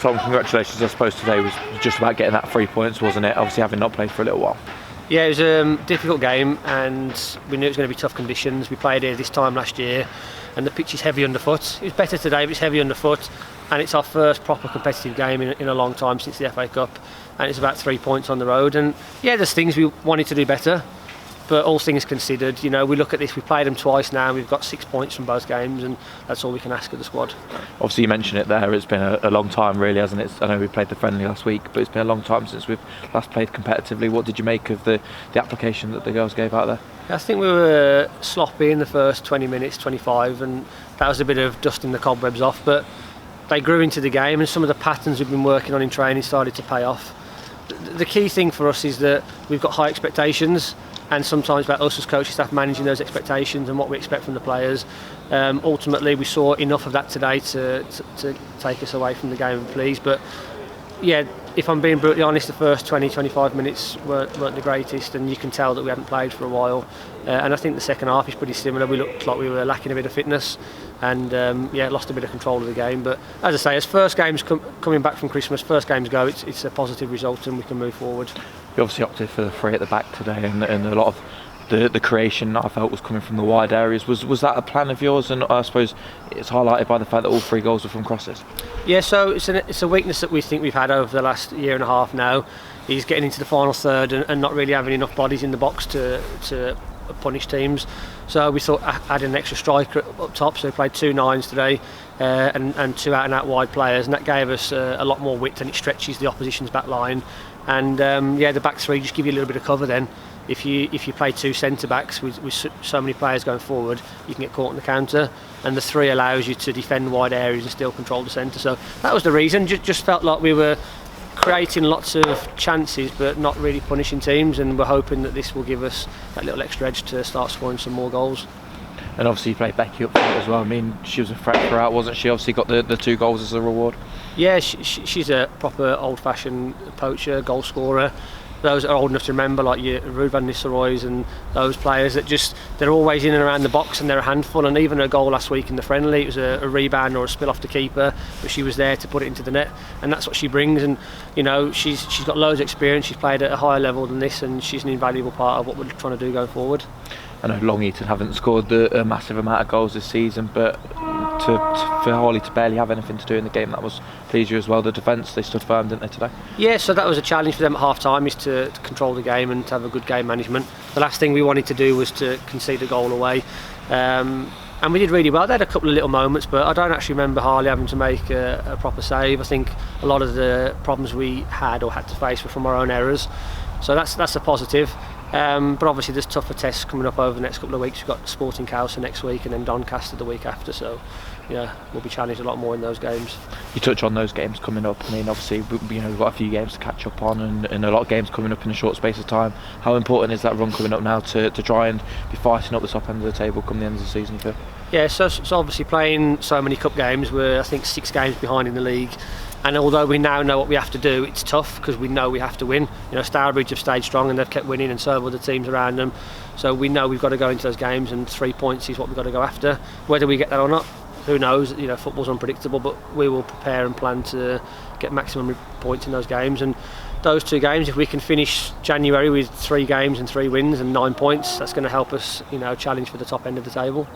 Tom, congratulations. I suppose today was just about getting that 3 points, wasn't it? Obviously having not played for a little while. Yeah, it was a difficult game and we knew it was going to be tough conditions. We played here this time last year and the pitch is heavy underfoot. It was better today, but it's heavy underfoot, and it's our first proper competitive game in a long time since the FA Cup, and it's about 3 points on the road. And yeah, there's things we wanted to do better, but all things considered, you know, we look at this, we've played them twice now, we've got 6 points from both games, and that's all we can ask of the squad. Obviously you mentioned it there, it's been a long time really, hasn't it? I know we played the friendly last week, but it's been a long time since we've last played competitively. What did you make of the application that the girls gave out there? I think we were sloppy in the first 20 minutes, 25, and that was a bit of dusting the cobwebs off, but they grew into the game and some of the patterns we've been working on in training started to pay off. The key thing for us is that we've got high expectations, and sometimes about us as coaching staff managing those expectations and what we expect from the players. Ultimately we saw enough of that today to take us away from the game and please, but yeah, if I'm being brutally honest, the first 20-25 minutes weren't the greatest, and you can tell that we hadn't played for a while, and I think the second half is pretty similar. We looked like we were lacking a bit of fitness and yeah, lost a bit of control of the game, but as I say, as first games coming back from Christmas, first games go, it's a positive result and we can move forward. You obviously opted for the three at the back today, and a lot of the creation I felt was coming from the wide areas. Was that a plan of yours? And I suppose it's highlighted by the fact that all 3 goals were from crosses. Yeah, so it's a weakness that we think we've had over the last year and a half now. He's getting into the final third and not really having enough bodies in the box to punish teams. So we thought adding an extra striker up top, so we played 2 9s today and 2 out and out wide players, and that gave us a lot more width and it stretches the opposition's back line. And yeah, the back 3 just give you a little bit of cover then. If you play 2 centre backs with so many players going forward, you can get caught in the counter, and the 3 allows you to defend wide areas and still control the centre. So that was the reason. Just felt like we were creating lots of chances but not really punishing teams, and we're hoping that this will give us that little extra edge to start scoring some more goals. And obviously you played Becky up front as well. I mean, she was a threat throughout, wasn't she? Obviously got the 2 goals as a reward. Yeah, she's a proper old-fashioned poacher, goal scorer. Those are old enough to remember, like your Ruud van Nistelrooy's and those players that they're always in and around the box and they're a handful. And even her goal last week in the friendly, it was a rebound or a spill off the keeper, but she was there to put it into the net, and that's what she brings. And you know, she's got loads of experience. She's played at a higher level than this, and she's an invaluable part of what we're trying to do going forward. I know Long Eaton haven't scored a massive amount of goals this season, but for Harley to barely have anything to do in the game, that was pleased you as well. The defence, they stood firm, didn't they, today? Yeah, so that was a challenge for them at half time, is to control the game and to have a good game management. The last thing we wanted to do was to concede a goal away, and we did really well. They had a couple of little moments, but I don't actually remember Harley having to make a proper save. I think a lot of the problems we had or had to face were from our own errors, so that's a positive. But obviously there's tougher tests coming up over the next couple of weeks. We've got Sporting Cowser next week and then Doncaster the week after, so yeah, we'll be challenged a lot more in those games. You touch on those games coming up. I mean, obviously we've got a few games to catch up on, and a lot of games coming up in a short space of time. How important is that run coming up now to try and be fighting up the top end of the table come the end of the season, you feel? Yeah, so obviously playing so many cup games, we're I think 6 games behind in the league. And although we now know what we have to do, it's tough because we know we have to win. You know, Stourbridge have stayed strong and they've kept winning, and so have other teams around them. So we know we've got to go into those games, and 3 points is what we've got to go after. Whether we get that or not, who knows? You know, football's unpredictable, but we will prepare and plan to get maximum points in those games. And those 2 games, if we can finish January with 3 games and 3 wins and 9 points, that's going to help us, you know, challenge for the top end of the table.